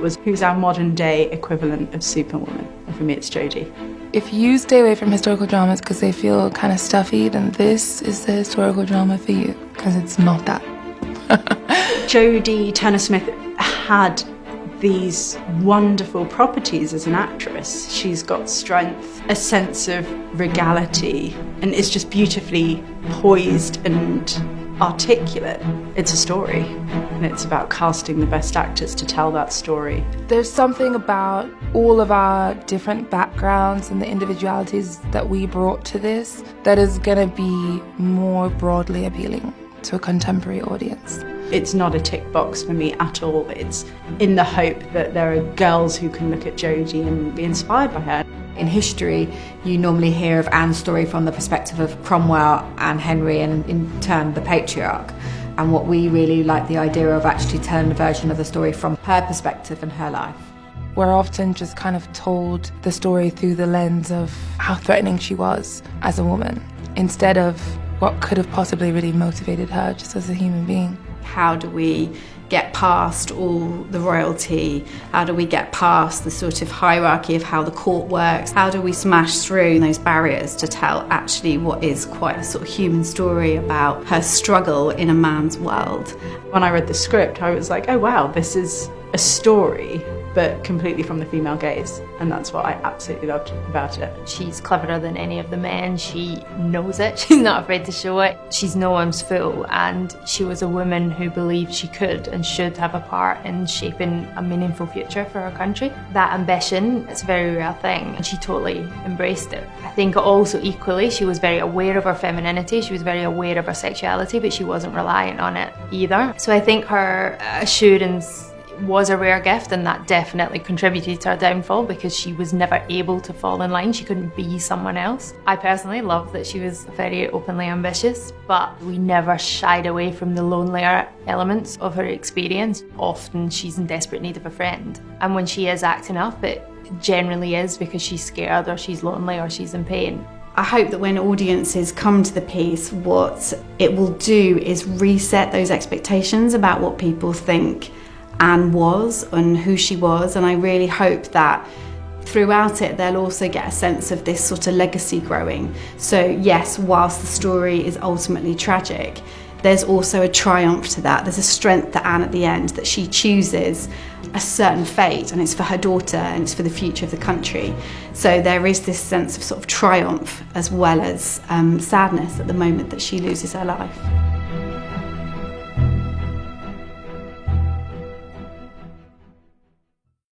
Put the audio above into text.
was, who's our modern day equivalent of Superwoman? And for me, it's Jodie. If you stay away from historical dramas because they feel kind of stuffy, then this is the historical drama for you, because it's not that. Jodie Turner-Smith had these wonderful properties as an actress. She's got strength, a sense of regality, and is just beautifully poised and articulate. It's a story, and it's about casting the best actors to tell that story. There's something about all of our different backgrounds and the individualities that we brought to this that is going to be more broadly appealing to a contemporary audience. It's not a tick box for me at all. It's in the hope that there are girls who can look at Jodie and be inspired by her. In history, you normally hear of Anne's story from the perspective of Cromwell and Henry, and in turn the patriarch. And what we really like the idea of actually telling the version of the story from her perspective and her life. We're often just kind of told the story through the lens of how threatening she was as a woman, instead of what could have possibly really motivated her just as a human being. How do we get past all the royalty? How do we get past the sort of hierarchy of how the court works? How do we smash through those barriers to tell actually what is quite a sort of human story about her struggle in a man's world? When I read the script, I was like, oh wow, this is a story, but completely from the female gaze, and that's what I absolutely loved about it. She's cleverer than any of the men. She knows it. She's not afraid to show it. She's no one's fool, and she was a woman who believed she could and should have a part in shaping a meaningful future for our country. That ambition, it's a very real thing, and she totally embraced it. I think also equally, she was very aware of her femininity, she was very aware of her sexuality, but she wasn't reliant on it either. So I think her assurance was a rare gift, and that definitely contributed to her downfall because she was never able to fall in line. She couldn't be someone else. I personally love that she was very openly ambitious, but we never shied away from the lonelier elements of her experience. Often she's in desperate need of a friend, and when she is acting up, it generally is because she's scared or she's lonely or she's in pain. I hope that when audiences come to the piece, what it will do is reset those expectations about what people think Anne was and who she was, and I really hope that throughout it they'll also get a sense of this sort of legacy growing. So yes, whilst the story is ultimately tragic, there's also a triumph to that. There's a strength to Anne at the end, that she chooses a certain fate, and it's for her daughter and it's for the future of the country. So there is this sense of sort of triumph as well as sadness at the moment that she loses her life.